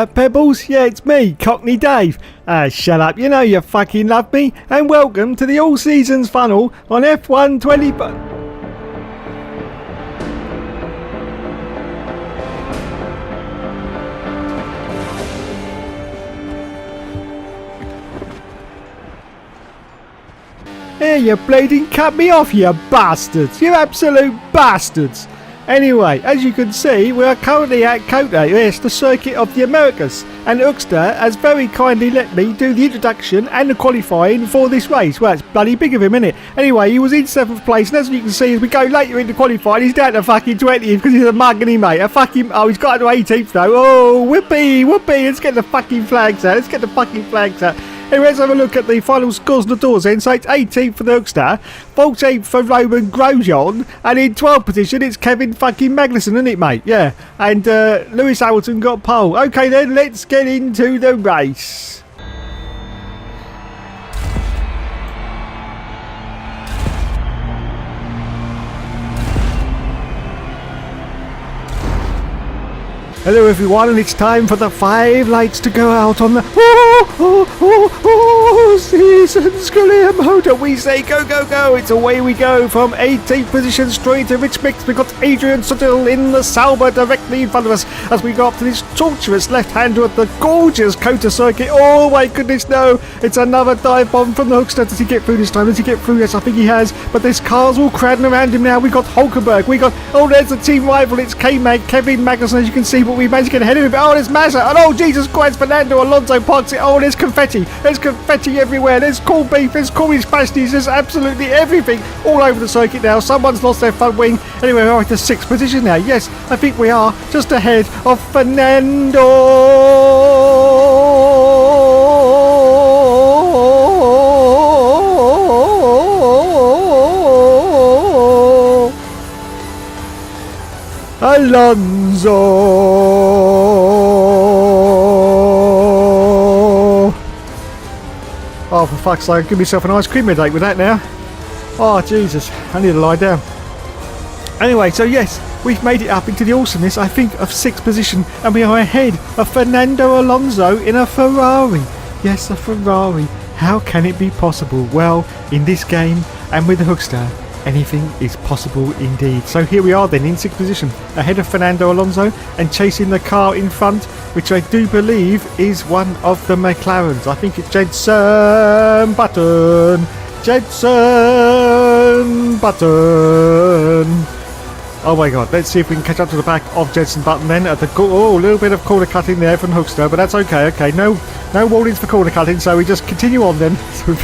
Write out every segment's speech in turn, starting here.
alright, Pebbles? Yeah, it's me, Cockney Dave. Shut up, you know you fucking love me. And welcome to the All Seasons Funnel on F120... Here, you bleeding cut me off, you bastards. You absolute bastards. Anyway, as you can see, we are currently at COTA, yes, the Circuit of the Americas, and Hoekstra has very kindly let me do the introduction and the qualifying for this race. Well, it's bloody big of him, isn't it? Anyway, he was in 7th place, and as you can see, as we go later into qualifying, he's down to fucking 20th because he's a mug, isn't he, mate? A fucking... Oh, he's got to 18th, though. Oh, whoopee, whoopee. Let's get the fucking flags out. Anyway, let's have a look at the final scores on the doors then. So it's 18th for the Hoekstra, 14th for Roman Grosjean, and in 12th position it's Kevin fucking Magnussen, isn't it, mate? Yeah. And Lewis Hamilton got pole. Okay then, let's get into the race. Hello everyone, and it's time for the 5 lights to go out on the Seasons Career Mode. We say go, go, go. It's away we go from 18th position straight to Rich Mix. We've got Adrian Sutil in the Sauber directly in front of us as we go up to this torturous left-hander at the gorgeous COTA circuit. Oh my goodness, no. It's another dive bomb from the Hoekstra. Does he get through this time? Does he get through? Yes, I think he has. But there's cars all crowding around him now. We've got Hulkenberg. There's the team rival. It's K-Mag, Kevin Magnussen, as you can see. But we managed to get ahead of him. Oh, there's Mazza. And oh, Jesus Christ, Fernando Alonso parks it. Oh, there's confetti. There's confetti everywhere. There's corned beef. There's Cornish pasties. There's absolutely everything all over the circuit now. Someone's lost their front wing. Anyway, we're at the 6th position now. Yes, I think we are just ahead of Fernando Alonso. Oh, for fuck's sake, give myself an ice cream headache with that now. Oh, Jesus, I need to lie down. Anyway, so yes, we've made it up into the awesomeness, I think, of 6th position, and we are ahead of Fernando Alonso in a Ferrari. Yes, a Ferrari. How can it be possible? Well, in this game and with the Hoekstra, anything is possible indeed. So here we are then in 6th position, ahead of Fernando Alonso and chasing the car in front, which I do believe is one of the McLarens. I think it's Jenson Button. Oh my god, let's see if we can catch up to the back of Jenson Button then at the... Oh, a little bit of corner cutting there from Hoekstra, but that's okay. Okay, no warnings for corner cutting, so we just continue on then. So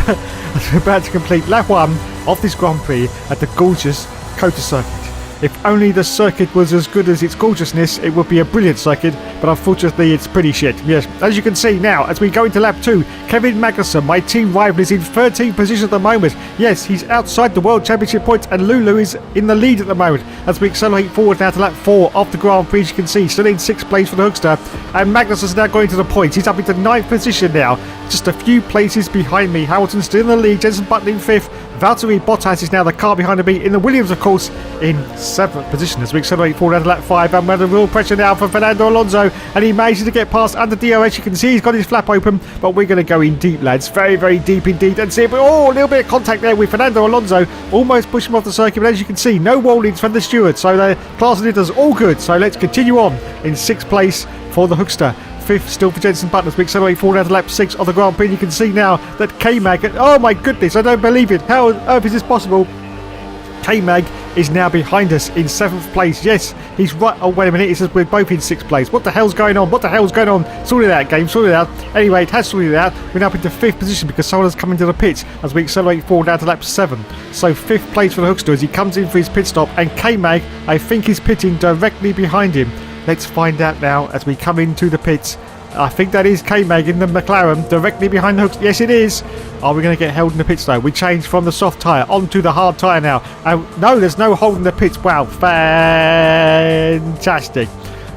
we're about to complete lap 1 of this Grand Prix at the gorgeous COTA circuit. If only the circuit was as good as its gorgeousness, it would be a brilliant circuit, but unfortunately it's pretty shit. Yes, as you can see now, as we go into lap 2, Kevin Magnussen, my team rival, is in 13th position at the moment. Yes, he's outside the World Championship points, and Lulu is in the lead at the moment. As we accelerate forward now to lap 4 of the Grand Prix, as you can see, still in 6th place for the Hoekstra, and Magnussen's now going to the points. He's up into 9th position now, just a few places behind me. Hamilton's still in the lead, Jenson Button in 5th. Valtteri Bottas is now the car behind me in the Williams, of course, in 7th position as we accelerate forward out of lap 5, and we're under real pressure now for Fernando Alonso, and he manages to get past under DRS. You can see he's got his flap open, but we're going to go in deep, lads, very, very deep indeed, and see if a little bit of contact there with Fernando Alonso, almost push him off the circuit, but as you can see, no warnings from the stewards, so the class leaders all good. So let's continue on in 6th place for the Hoekstra. 5th still for Jenson Button as we accelerate forward out of lap 6 of the Grand Prix. You can see now that K-Mag, oh my goodness, I don't believe it. How on earth is this possible? K-Mag is now behind us in 7th place. Yes, he's right. Oh, wait a minute. It says we're both in 6th place. What the hell's going on? Sort it out, game. Sort it out. Anyway, it has sorted it out. We're now up into 5th position because someone has come into the pits as we accelerate forward out to lap 7. So 5th place for the Hoekstra as he comes in for his pit stop, and K-Mag, I think, is pitting directly behind him. Let's find out now as we come into the pits. I think that is K-Mag in the McLaren, directly behind the hooks. Yes, it is. Are we going to get held in the pits though? We changed from the soft tyre onto the hard tyre now. No, there's no hold in the pits. Wow, fantastic.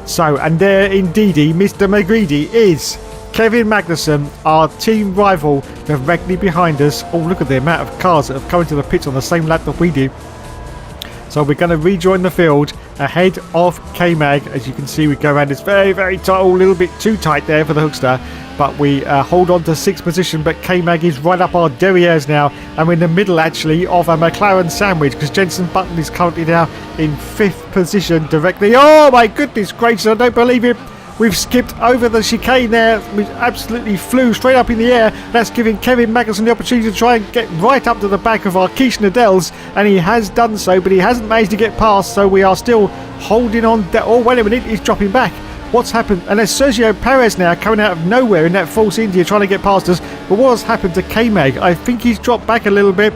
So, and there indeedy, Mr. McGreedy is Kevin Magnussen, our team rival, directly behind us. Oh, look at the amount of cars that have come into the pits on the same lap that we do. So we're going to rejoin the field ahead of K-Mag. As you can see, we go around this very, very tight, a little bit too tight there for the Hookster, but we hold on to 6th position. But K-Mag is right up our derrieres now, and we're in the middle actually of a McLaren sandwich, because Jenson Button is currently now in 5th position directly. Oh my goodness gracious, I don't believe it. We've skipped over the chicane there. We absolutely flew straight up in the air. That's giving Kevin Magnussen the opportunity to try and get right up to the back of our Quiche Nadels, and he has done so, but he hasn't managed to get past, so we are still holding on. Oh, wait a minute, he's dropping back. What's happened? And there's Sergio Perez now coming out of nowhere in that false India trying to get past us. But what has happened to K-Mag? I think he's dropped back a little bit.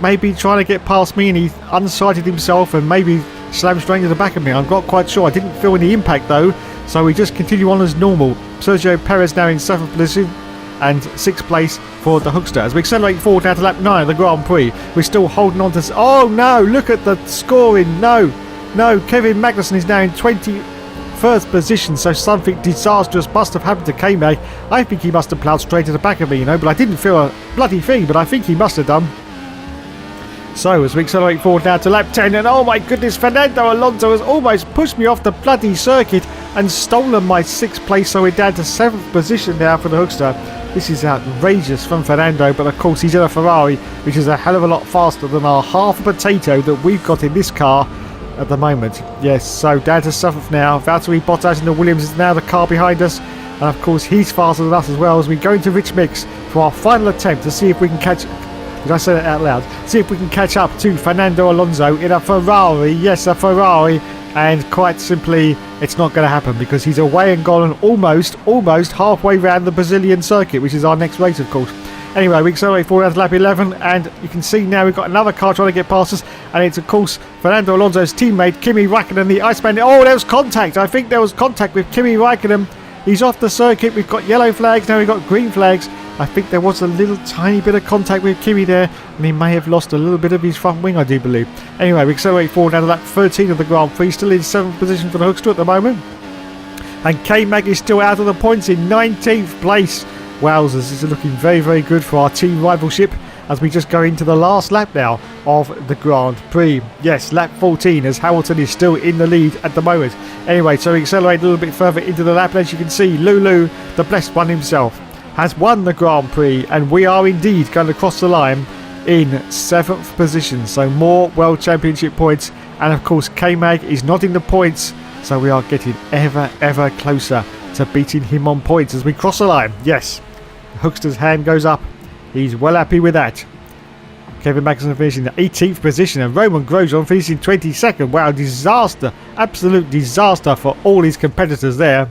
Maybe trying to get past me, and he unsighted himself and maybe slammed straight into the back of me. I'm not quite sure. I didn't feel any impact though. So we just continue on as normal. Sergio Perez now in 7th position and 6th place for the Hookster. As we accelerate forward now to lap 9 of the Grand Prix, we're still holding on to... Oh no, look at the scoring. No, Kevin Magnussen is now in 21st position, so something disastrous must have happened to K-Mag. I think he must have ploughed straight to the back of me, but I didn't feel a bloody thing, but I think he must have done. So as we accelerate forward now to lap 10, and oh my goodness, Fernando Alonso has almost pushed me off the bloody circuit and stolen my 6th place, so we're down to 7th position now for the Hookster. This is outrageous from Fernando, but of course he's in a Ferrari, which is a hell of a lot faster than our half a potato that we've got in this car at the moment. Yes, so down to 7th now. Valtteri Bottas in the Williams is now the car behind us, and of course he's faster than us as well, as we go into Rich Mix for our final attempt to see if we can catch... Did I say that out loud? See if we can catch up to Fernando Alonso in a Ferrari. Yes, a Ferrari. And quite simply, it's not going to happen, because he's away and gone and almost halfway around the Brazilian circuit, which is our next race, of course. Anyway, we accelerate forward to lap 11, and you can see now we've got another car trying to get past us, and it's, of course, Fernando Alonso's teammate, Kimi Raikkonen, the Iceman. Oh, there was contact. I think there was contact with Kimi Raikkonen. He's off the circuit. We've got yellow flags, now we've got green flags. I think there was a little tiny bit of contact with Kimi there, and he may have lost a little bit of his front wing, I do believe. Anyway, we accelerate forward now to lap 13 of the Grand Prix, still in 7th position for the Hookster at the moment. And K-Mag is still out of the points in 19th place. Wowzers, this is looking very, very good for our team rivalship as we just go into the last lap now of the Grand Prix. Yes, lap 14, as Hamilton is still in the lead at the moment. Anyway, so we accelerate a little bit further into the lap, and as you can see, Lulu, the blessed one himself, has won the Grand Prix, and we are indeed going to cross the line in 7th position. So more World Championship points, and of course K-Mag is not in the points, so we are getting ever closer to beating him on points as we cross the line. Yes, Hookster's hand goes up. He's well happy with that. Kevin Magnussen finishing the 18th position, and Roman Grosjean finishing 22nd. Wow, disaster, absolute disaster for all his competitors there.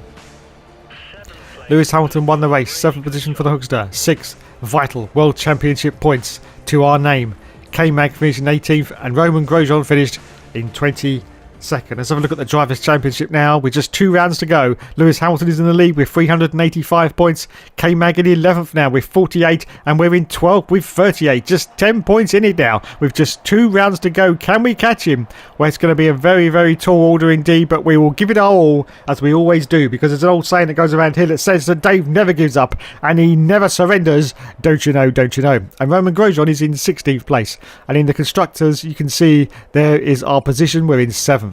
Lewis Hamilton won the race, 7th position for the Hookster, 6th vital World Championship points to our name. K-Mag finished in 18th, and Roman Grosjean finished in 22nd. Let's have a look at the Drivers' Championship now, with just 2 rounds to go. Lewis Hamilton is in the lead with 385 points. K-Mag in 11th now with 48, and we're in 12th with 38. Just 10 points in it now, with just 2 rounds to go. Can we catch him? Well, it's going to be a very, very tall order indeed, but we will give it our all, as we always do, because there's an old saying that goes around here that says that Dave never gives up, and he never surrenders. Don't you know, don't you know? And Roman Grosjean is in 16th place. And in the Constructors, you can see there is our position. We're in 7th.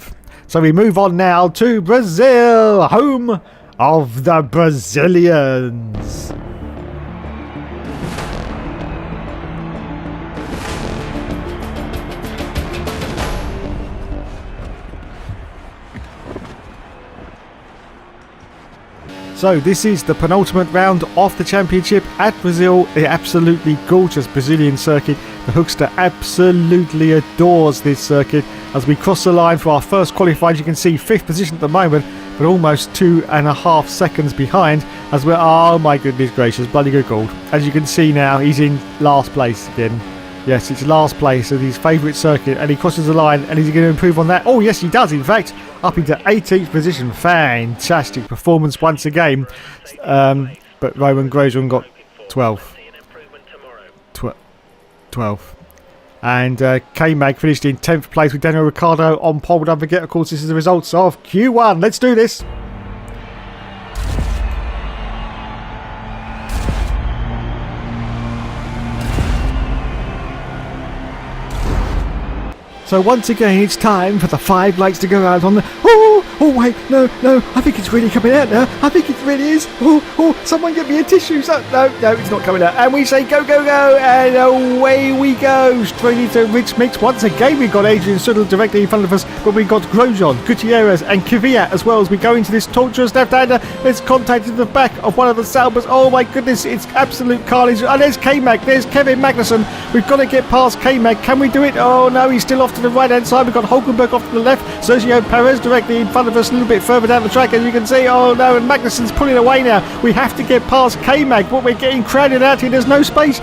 So we move on now to Brazil, home of the Brazilians. So this is the penultimate round of the championship at Brazil, the absolutely gorgeous Brazilian circuit. The Hookster absolutely adores this circuit. As we cross the line for our first qualifier, you can see 5th position at the moment, but almost 2.5 seconds behind as we're, oh my goodness gracious, bloody good gold. As you can see now, he's in last place again. Yes, it's last place of his favourite circuit, and he crosses the line, and is he going to improve on that? Oh yes, he does, in fact, up into 18th position. Fantastic performance once again. But Roman Grosjean got 12th. 12th. And K-Mag finished in 10th place with Daniel Ricciardo on pole. Don't forget, of course, this is the results of Q1. Let's do this. So once again, it's time for the 5 lights to go out on the... Oh, wait, no, I think it's really coming out now. I think it really is. Someone get me a tissue. No, it's not coming out. And we say go, and away we go. Straight into Rich Mix. Once again, we've got Adrian Sutil directly in front of us, but we've got Grosjean, Gutierrez, and Kvyat as well as we go into this torturous left-hander. There's contact in the back of one of the Saubers. Oh my goodness, it's absolute carnage. And there's K-Mag, there's Kevin Magnussen. We've got to get past K-Mag. Can we do it? Oh no, he's still off to the right-hand side. We've got Hulkenberg off to the left. Sergio Perez directly in front of us, a little bit further down the track, as you can see. Oh no, and Magnussen's pulling away now. We have to get past K-Mag, but we're getting crowded out here. There's no space.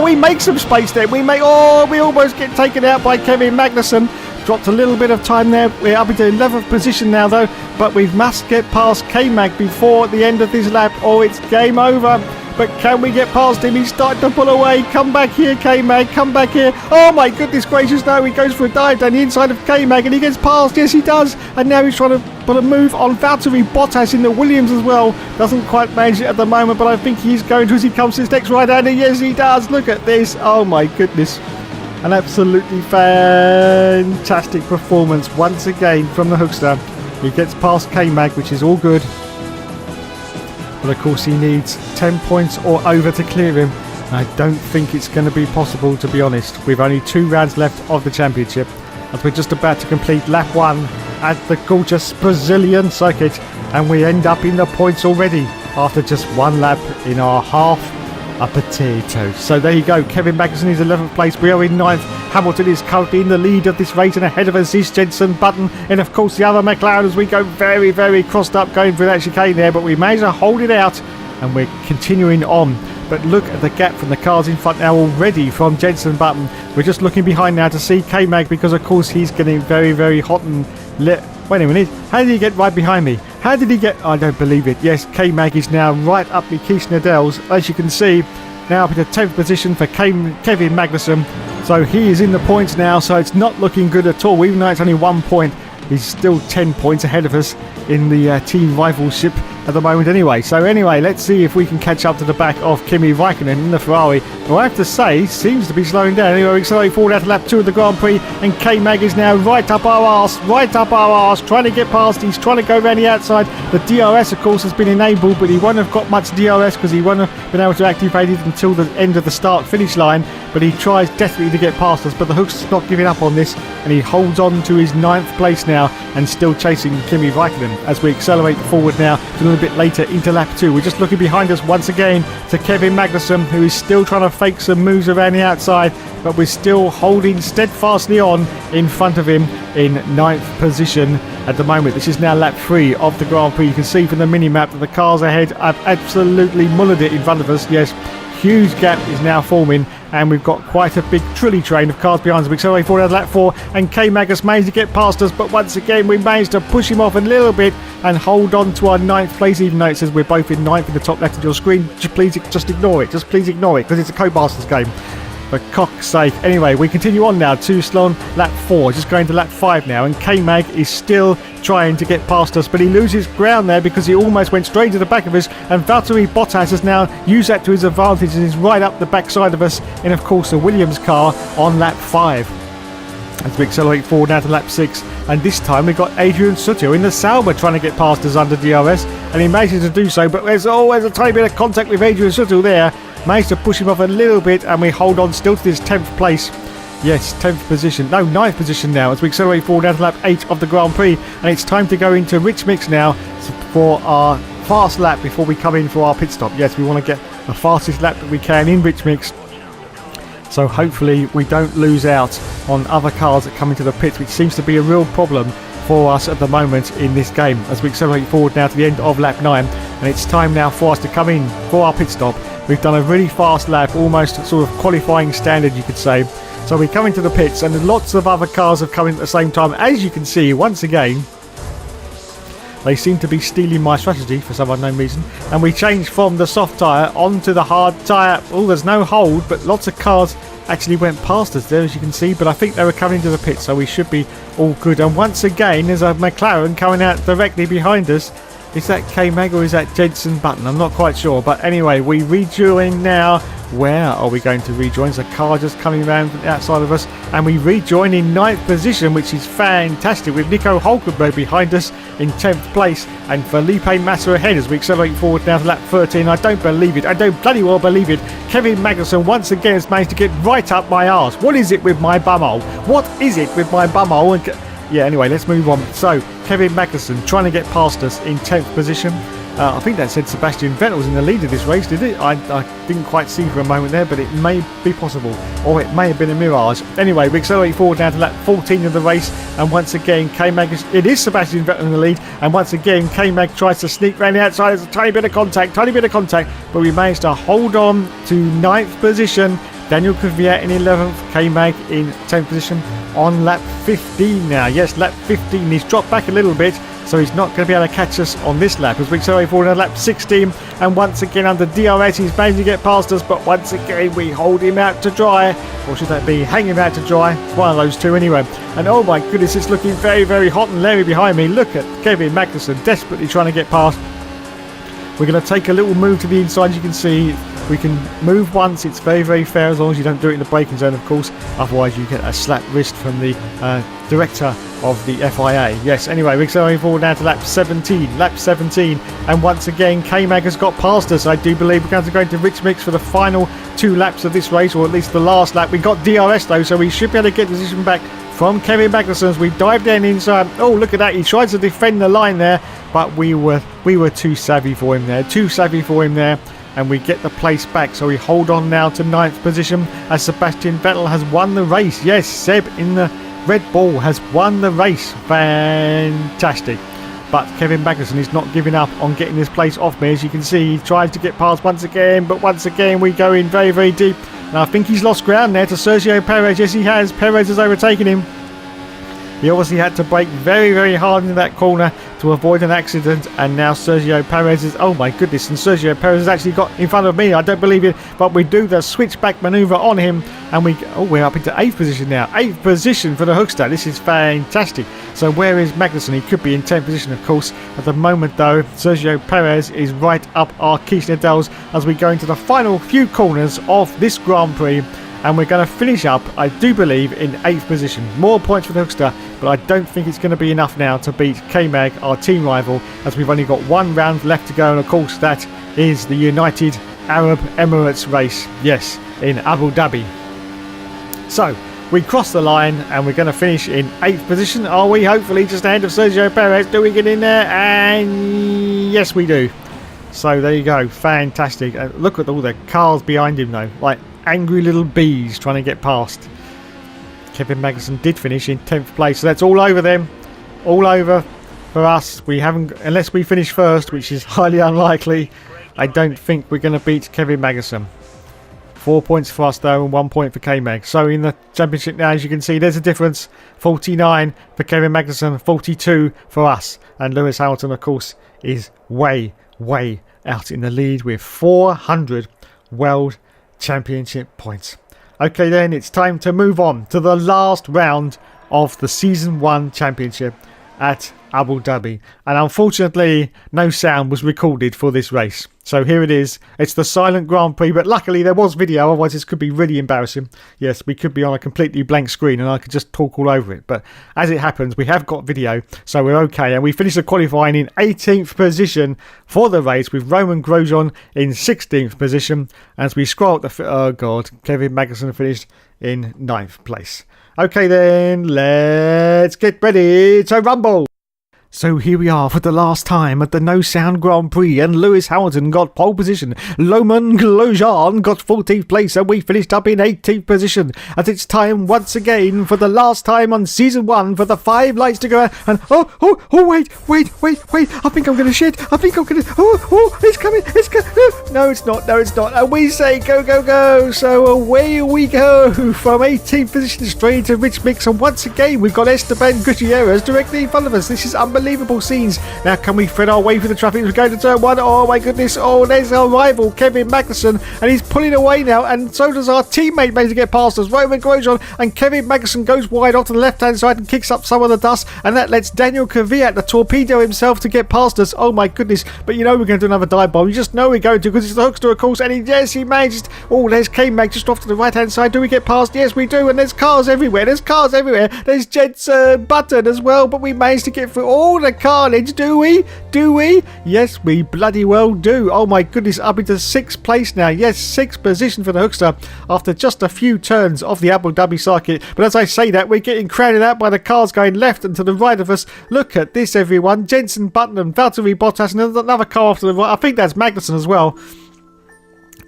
We make some space there. We almost get taken out by Kevin Magnussen. Dropped a little bit of time there. We're up into 11th position now though, but we must get past K-Mag before the end of this lap or it's game over. But can we get past him? He's starting to pull away. Come back here, K-Mag. Come back here. Oh my goodness gracious, no. He goes for a dive down the inside of K-Mag and he gets past. Yes, he does. And now he's trying to put a move on Valtteri Bottas in the Williams as well. Doesn't quite manage it at the moment, but I think he's going to as he comes to his next right-hander. Yes, he does. Look at this. Oh my goodness. An absolutely fantastic performance once again from the Hookster. He gets past K-Mag, which is all good. But of course he needs 10 points or over to clear him. I don't think it's going to be possible, to be honest. We've only 2 rounds left of the championship as we're just about to complete lap 1 at the gorgeous Brazilian circuit, and we end up in the points already after just 1 lap in our half a potato. So there you go. Kevin Magnussen is 11th place. We are in 9th. Hamilton is currently in the lead of this race, and ahead of us is Jenson Button, and of course the other McLaren as we go very, very crossed up going through that chicane there, but we managed to hold it out and we're continuing on. But look at the gap from the cars in front now already from Jenson Button. We're just looking behind now to see K-Mag, because of course he's getting very, very hot and lit. Wait a minute, how did he get right behind me? How did he get... I don't believe it. Yes, K-Mag is now right up with Keith Nadel's, as you can see, now up in the 10th position for Kevin Magnussen. So he is in the points now, so it's not looking good at all. Even though it's only 1 point, he's still 10 points ahead of us in the team rivalship at the moment anyway. So anyway, let's see if we can catch up to the back of Kimi Raikkonen in the Ferrari, who I have to say seems to be slowing down. Anyway, we accelerate forward out to lap 2 of the Grand Prix, and K-Mag is now right up our arse, trying to get past. He's trying to go around the outside. The DRS of course has been enabled, but he won't have got much DRS because he won't have been able to activate it until the end of the start finish line. But he tries desperately to get past us, but the Hookster's not giving up on this, and he holds on to his 9th place now and still chasing Kimi Raikkonen as we accelerate forward now a little bit later into lap 2. We're just looking behind us once again to Kevin Magnussen, who is still trying to fake some moves around the outside, but we're still holding steadfastly on in front of him in 9th position at the moment. This is now lap 3 of the Grand Prix. You can see from the mini-map that the cars ahead have absolutely mullered it in front of us. Yes, huge gap is now forming, and we've got quite a big trolley train of cars behind us. We accelerate forward at lap 4, and K-Mag has managed to get past us, but once again we managed to push him off a little bit and hold on to our 9th place, even though it says we're both in 9th in the top left of your screen. Please just ignore it. Just please ignore it, because it's a Codemasters game. For cock's sake. Anyway, we continue on now to Sloan lap 4, just going to lap 5 now, and K-Mag is still trying to get past us, but he loses ground there because he almost went straight to the back of us, and Valtteri Bottas has now used that to his advantage and is right up the backside of us in, of course, the Williams car on lap 5. As we accelerate forward now to lap 6, and this time we've got Adrian Sutil in the Sauber trying to get past us under DRS, and he manages to do so, but there's always a tiny bit of contact with Adrian Sutil there. Managed to push him off a little bit, and we hold on still to this 10th place. Yes, 10th position. No, 9th position now as we accelerate forward down to lap 8 of the Grand Prix. And it's time to go into Rich Mix now for our fast lap before we come in for our pit stop. Yes, we want to get the fastest lap that we can in Rich Mix, so hopefully we don't lose out on other cars that come into the pits, which seems to be a real problem for us at the moment in this game as we accelerate forward now to the end of lap 9. And it's time now for us to come in for our pit stop. We've done a really fast lap, almost sort of qualifying standard, you could say. So we come into the pits, and lots of other cars have come in at the same time. As you can see, once again, they seem to be stealing my strategy for some unknown reason. And we changed from the soft tyre onto the hard tyre. Oh, there's no hold, but lots of cars actually went past us there, as you can see. But I think they were coming into the pits, so we should be all good. And once again, there's a McLaren coming out directly behind us. Is that K-Mag or is that Jenson Button? I'm not quite sure. But anyway, we rejoin now. Where are we going to rejoin? There's a car just coming around from the outside of us. And we rejoin in 9th position, which is fantastic, with Nico Hulkenberg behind us in 10th place. And Felipe Massa ahead as we accelerate forward now to lap 13. I don't believe it. I don't bloody well believe it. Kevin Magnussen once again has managed to get right up my arse. What is it with my bumhole? What is it with my bumhole? Yeah, anyway, let's move on. So, Kevin Magnussen trying to get past us in 10th position. I think that said Sebastian Vettel was in the lead of this race, did it? I didn't quite see for a moment there, but it may be possible. Or it may have been a mirage. Anyway, we accelerate forward now to lap 14 of the race. And once again, K-Mag, it is Sebastian Vettel in the lead. And once again, K-Mag tries to sneak around the outside. There's a tiny bit of contact. But we managed to hold on to 9th position. Daniel Kvyat in 11th, K-Mag in 10th position on lap 15 now. Yes, lap 15. He's dropped back a little bit, so he's not going to be able to catch us on this lap as we accelerate forward on lap 16. And once again, under DRS, he's managed to get past us, but once again, we hold him out to dry. Or should that be hang him out to dry? It's one of those two anyway. And oh my goodness, it's looking very, very hot and leery behind me. Look at Kevin Magnussen desperately trying to get past. We're going to take a little move to the inside. You can see we can move once. It's very, very fair as long as you don't do it in the braking zone, of course. Otherwise, you get a slap wrist from the director of the FIA. Yes, anyway, we're accelerating forward now to lap 17. Lap 17. And once again, K-Mag has got past us. I do believe we're going to go into Rich Mix for the final 2 laps of this race, or at least the last lap. We got DRS though, so we should be able to get position back from Kevin Magnussen as we dive down inside. Oh, look at that. He tried to defend the line there, but we were too savvy for him there. And we get the place back, so we hold on now to 9th position as Sebastian Vettel has won the race. Yes, Seb in the Red Bull has won the race. Fantastic. But Kevin Magnussen is not giving up on getting this place off me. As you can see, he tries to get past once again, but once again we go in very, very deep. And I think he's lost ground there to Sergio Perez. Yes, he has. Perez has overtaken him. He obviously had to brake very, very hard into that corner to avoid an accident. And now Sergio Perez is... Oh my goodness. And Sergio Perez has actually got in front of me. I don't believe it. But we do the switchback manoeuvre on him. And we're up into 8th position now. 8th position for the Hookster. This is fantastic. So where is Magnussen? He could be in 10th position, of course. At the moment, though, Sergio Perez is right up our Kirchnerdels as we go into the final few corners of this Grand Prix. And we're going to finish up, I do believe, in 8th position. More points for the Hookster, but I don't think it's going to be enough now to beat K-Mag, our team rival, as we've only got 1 round left to go. And of course, that is the United Arab Emirates race. Yes, in Abu Dhabi. So, we cross the line and we're going to finish in 8th position. Are we? Hopefully, just ahead of Sergio Perez. Do we get in there? And yes, we do. So, there you go. Fantastic. Look at all the cars behind him, though. Like angry little bees trying to get past. Kevin Magnussen did finish in 10th place, so that's all over them. All over for us. We haven't, unless we finish first, which is highly unlikely. I don't think we're going to beat Kevin Magnussen. 4 points for us though, and 1 point for K-Mag. So in the championship now, as you can see, there's a difference. 49 for Kevin Magnussen, 42 for us. And Lewis Hamilton, of course, is way, way out in the lead with 400 World Championship points. Okay then, it's time to move on to the last round of the Season 1 Championship at Abu Dhabi. And unfortunately, no sound was recorded for this race. So here it is. It's the silent Grand Prix, but luckily there was video, otherwise this could be really embarrassing. Yes, we could be on a completely blank screen and I could just talk all over it. But as it happens, we have got video, so we're okay. And we finished the qualifying in 18th position for the race with Roman Grosjean in 16th position. As we scroll up oh God, Kevin Magnussen finished in 9th place. Okay then, let's get ready to rumble. So here we are for the last time at the No Sound Grand Prix, and Lewis Hamilton got pole position. Roman Grosjean got 14th place, and we finished up in 18th position. As it's time once again for the last time on Season 1 for the 5 lights to go. And wait, I think I'm going to shit. It's coming. No, it's not. And we say go. So away we go from 18th position straight to Rich Mix, and once again we've got Esteban Gutierrez directly in front of us. This is unbelievable. unbelievable scenes. Now can we thread our way through the traffic? We're going to turn 1. Oh my goodness. Oh, there's our rival Kevin Magnussen, and he's pulling away now, and so does our teammate managing to get past us, Roman Grosjean, and Kevin Magnussen goes wide off to the left hand side and kicks up some of the dust, and that lets Daniel Kvyat, the torpedo himself, to get past us. Oh my goodness. But you know we're going to do another dive bomb. You just know we're going to, because it's the Hookster, of course, and he managed. Oh, there's K-Mag just off to the right hand side. Do we get past? Yes, we do, and there's cars everywhere. There's Jenson Button as well, but we managed to get through all the carnage. Do we? Yes, we bloody well do. Oh my goodness, up into 6th place now. Yes, 6th position for the Hookster after just a few turns of the Abu Dhabi circuit. But as I say that, we're getting crowded out by the cars going left and to the right of us. Look at this, everyone. Jenson Button and Valtteri Bottas, and another car off to the right. I think that's Magnussen as well,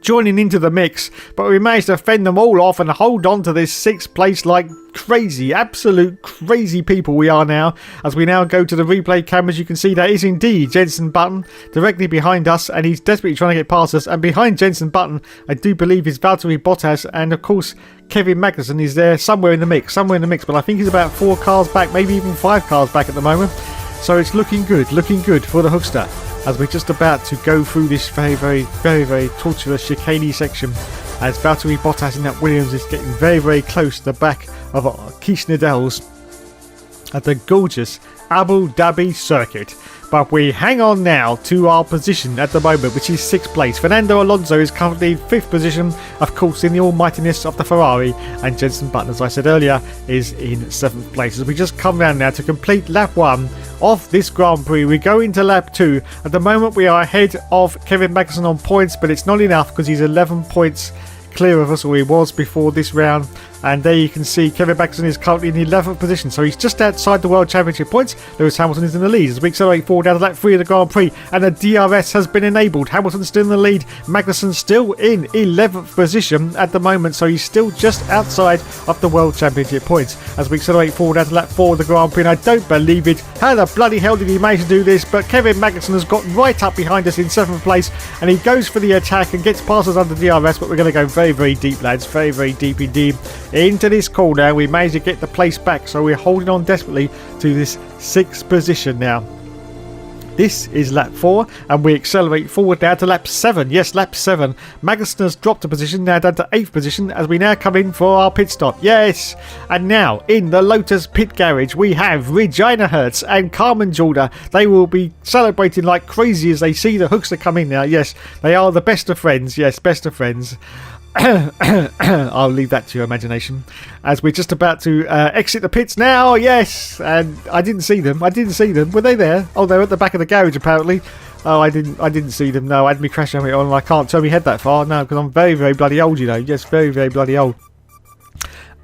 joining into the mix, but we managed to fend them all off and hold on to this 6th place like crazy, absolute crazy people we are now. As we now go to the replay cameras, you can see that is indeed Jenson Button directly behind us, and he's desperately trying to get past us. And behind Jenson Button, I do believe, is Valtteri Bottas, and of course Kevin Magnussen is there somewhere in the mix, but I think he's about 4 cars back, maybe even 5 cars back at the moment. So it's looking good for the Hookster, as we're just about to go through this very tortuous chicane section, as Valtteri Bottas in that Williams is getting very close to the back of Keith Nadel's at the gorgeous Abu Dhabi circuit. But we hang on now to our position at the moment, which is 6th place. Fernando Alonso is currently in 5th position, of course, in the almightiness of the Ferrari, and Jenson Button, as I said earlier, is in 7th place. As we just come round now to complete lap 1 of this Grand Prix, we go into lap 2. At the moment we are ahead of Kevin Magnussen on points, but it's not enough because he's 11 points clear of us, or he was before this round. And there you can see Kevin Magnussen is currently in the 11th position, so he's just outside the World Championship points. Lewis Hamilton is in the lead as we accelerate forward down to lap 3 of the Grand Prix, and the DRS has been enabled. Hamilton's still in the lead, Magnussen still in 11th position at the moment, so he's still just outside of the World Championship points as we accelerate forward down to lap 4 of the Grand Prix. And I don't believe it. How the bloody hell did he manage to do this? But Kevin Magnussen has got right up behind us in 7th place, and he goes for the attack and gets past us under DRS, but we're going to go very deep, lads, very deep indeed into this corner. We managed to get the place back, so we're holding on desperately to this 6th position now. This is lap 4, and we accelerate forward now to lap 7. Yes, lap 7. Magnussen has dropped a position, now down to 8th position, as we now come in for our pit stop. Yes! And now, in the Lotus pit garage, we have Regina Hertz and Carmen Jorda. They will be celebrating like crazy as they see the Hookster come in now. Yes, they are the best of friends. Yes, best of friends. I'll leave that to your imagination, as we're just about to exit the pits now. Yes, and I didn't see them. Were they there? Oh, they're at the back of the garage apparently. Oh, I didn't see them. No, I had me crash helmet on and I can't turn my head that far. No, because I'm very bloody old, you know. Yes, very bloody old.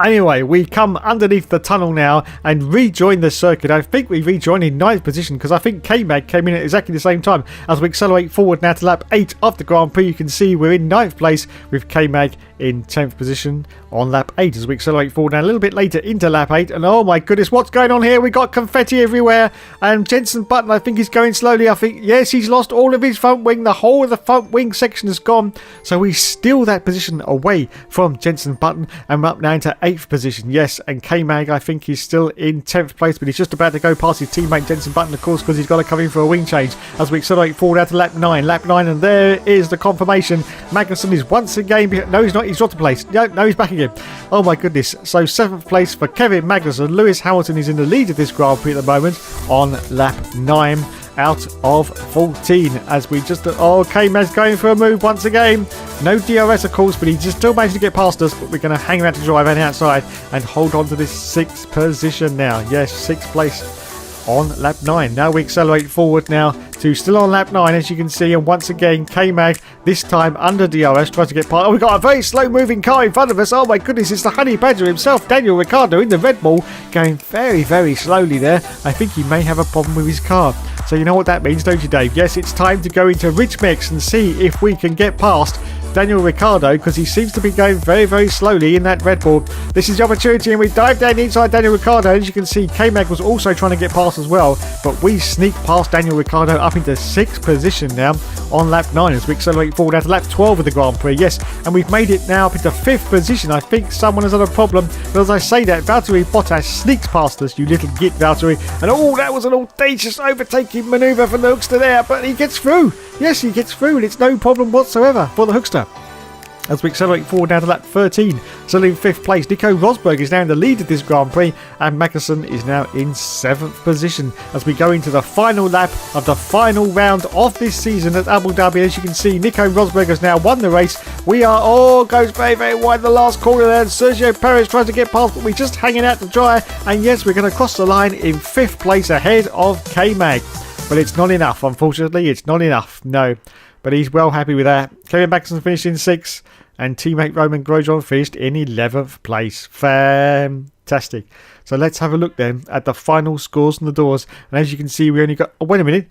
Anyway, we come underneath the tunnel now and rejoin the circuit. I think we rejoined in 9th position, because I think K-Mag came in at exactly the same time. As we accelerate forward now to lap 8 of the Grand Prix, you can see we're in 9th place with K-Mag in 10th position on lap 8 as we accelerate forward now a little bit later into lap 8. And oh my goodness, what's going on here? We got confetti everywhere, and Jenson Button, I think he's going slowly. I think, yes, he's lost all of his front wing. The whole of the front wing section is gone, so we steal that position away from Jenson Button, and we're up now into 8th position. Yes, and K-Mag, I think he's still in 10th place, but he's just about to go past his teammate Jenson Button, of course, because he's got to come in for a wing change as we accelerate forward out to lap 9, and there is the confirmation. Magnussen is once again no, he's not, he's dropped a place. No, he's back again. Oh my goodness. So 7th place for Kevin Magnussen. Lewis Hamilton is in the lead of this Grand Prix at the moment on lap 9 out of 14, as we just... Oh, K-Mag's going for a move once again. No DRS, of course, but he just still managed to get past us, but we're going to hang around to drive on the outside and hold on to this 6th position now. Yes, 6th place on lap 9. Now we accelerate forward now to still on lap 9, as you can see, and once again K-Mag, this time under DRS, tries to get past. Oh, we've got a very slow moving car in front of us. Oh my goodness, it's the Honey Badger himself, Daniel Ricciardo, in the Red Bull, going very slowly there. I think he may have a problem with his car. So you know what that means, don't you, Dave? Yes, it's time to go into Rich Mix and see if we can get past Daniel Ricciardo because he seems to be going very, very slowly in that Red Bull. This is the opportunity, and we dive down inside Daniel Ricciardo. As you can see, K-Mag was also trying to get past as well, but we sneak past Daniel Ricciardo up into 6th position now on lap 9 as we accelerate forward out to lap 12 of the Grand Prix. Yes, and we've made it now up into 5th position. I think someone has had a problem, but as I say that, Valtteri Bottas sneaks past us, you little git, Valtteri, and that was an audacious overtaking manoeuvre for the Hookster there, but he gets through. Yes, he gets through, and it's no problem whatsoever for the Hookster. As we accelerate forward down to lap 13, still in 5th place, Nico Rosberg is now in the lead of this Grand Prix, and Magnussen is now in 7th position as we go into the final lap of the final round of this season at Abu Dhabi. As you can see, Nico Rosberg has now won the race. We are goes very, very wide the last corner there, and Sergio Perez tries to get past, but we're just hanging out to dry, and yes, we're going to cross the line in 5th place ahead of K-Mag. But it's not enough, unfortunately, it's not enough, no. But he's well happy with that. Kevin Magnussen finished in 6th, and teammate Roman Grosjean finished in 11th place. Fantastic. So let's have a look then at the final scores on the doors. And as you can see, we only got... Oh, wait a minute.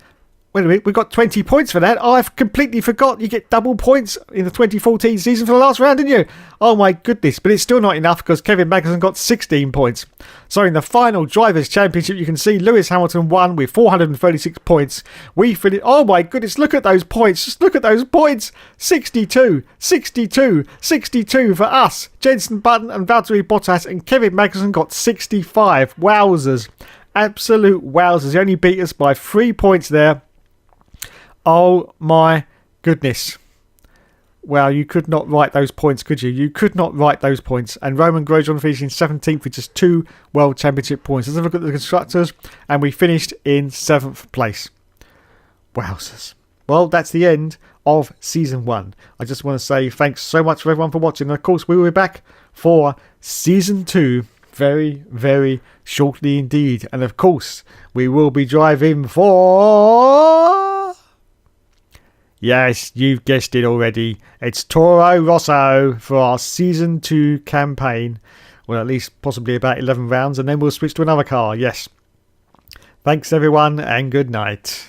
We got 20 points for that. I've completely forgot you get double points in the 2014 season for the last round, didn't you? Oh my goodness. But it's still not enough because Kevin Magnussen got 16 points. So in the final Drivers' Championship, you can see Lewis Hamilton won with 436 points. We finished... Oh my goodness, look at those points. Just look at those points. 62, 62, 62 for us. Jenson Button and Valtteri Bottas, and Kevin Magnussen got 65. Wowzers. Absolute wowzers. He only beat us by 3 points there. Oh my goodness. Well, you could not write those points, could you? You could not write those points. And Roman Grosjean finishing 17th with just 2 World Championship points. Let's have a look at the constructors. And we finished in 7th place. Wowzers. Well, that's the end of Season 1. I just want to say thanks so much for everyone for watching. And of course, we will be back for Season 2 very, very shortly indeed. And of course, we will be driving for... Yes, you've guessed it already. It's Toro Rosso for our Season 2 campaign. Well, at least possibly about 11 rounds, and then we'll switch to another car, yes. Thanks everyone, and good night.